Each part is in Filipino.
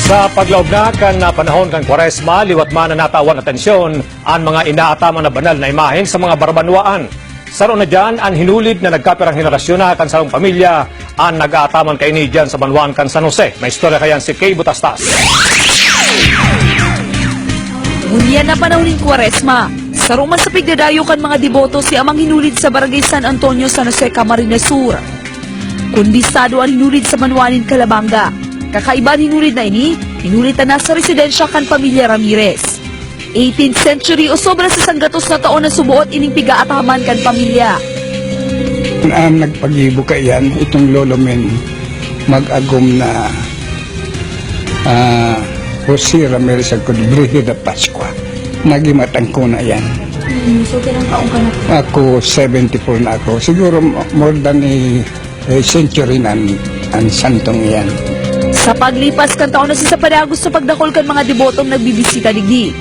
Sa paglaob na kan panahon kan Kwaresma, liwat man na natawan atensyon ang mga inaataman na banal na imahen sa mga barbanwaan. Saro na dyan ang hinulid na nagkapirang henerasyon na kan sarong pamilya ang nag-aataman kay ni dyan sa banwaan kan San Jose. May istorya kayan si Kay Butastas. Ngunyan na panahon ng Kwaresma, saro man sa pigdadayo kan mga deboto si amang hinulid sa Barangay San Antonio, San Jose, Camarines Sur. Kondisado ang hinulid sa Banwanin, Calabanga. Kakaiba hinulid na ini, hinulid na nasa residensya kan pamilya Ramirez. 18th century o sobra sa sanggatos na taon na subuot ining pigaataman kan pamilya. Ang nagpagibo ka yan, itong lolo men mag-agom na Jose Ramirez ang Brito de Pascua. Nagimatang ko na yan. So, kailang taong ka na? Ako, 74 na ako. Siguro more than a century na ang santong yan. Sa paglipas kan taon na sa padagos sa pagdakol kan mga debotong nagbibisita digdi.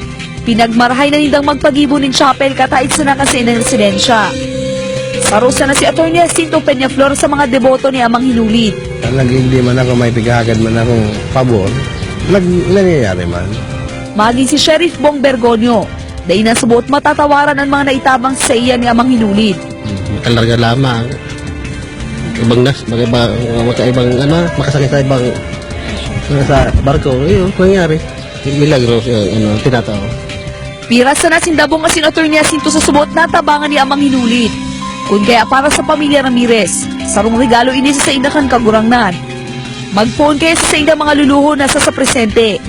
Pinagmarahay na nindang magpagibo ng chapel katait sa nakasin ng residensya. Sarosa na si Atty. Jacinto Peñaflor sa mga deboto ni amang hinulid. Hindi man ako may pigagad man akong pabor, nangyayari man. Maging si Sheriff Bong Bergonio, dahil nasubuot matatawaran ang mga naitabang sa iya ni amang hinulid. Makalarga lamang. Makaibang makasakit sa ibang sa barko. Yun, nangyari. Milagro, tinatao. Piras na nasindabong asin Atty. Jacinto sa subuot na tabangan ni amang hinulid. Kung kaya para sa pamilya Ramirez, sarong regalo ini sa indakan kagurangnan. Mag-phone kayo sa indang mga luluho na sa presente.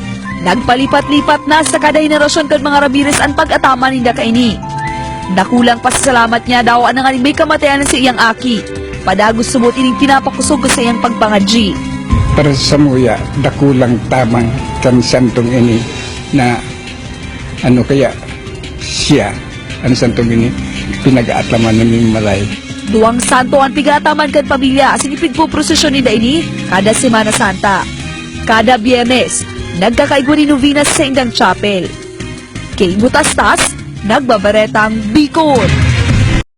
Nagpalipat-lipat na sa kada henerasyon kan mga Ramirez ang pag-ataman ninda kaini. Nakulang pasasalamat niya daw ang nga may kamatayan sa iyang aki. Padagos subot ining pinapakusog sa iyang pagpangadji. Para sa muya, dakulang tamang kan santong ini na ano kaya siya, ang santong ini, pinag-aatlaman ng malay. Duwang santo ang pigataman kan pamilya sinipig po prosesyon ni Daini kada Semana Santa. Kada Biyernes, nagkakaigwa ni novenas sa indang chapel. Kay Butastas, nagbabaretang Bicol.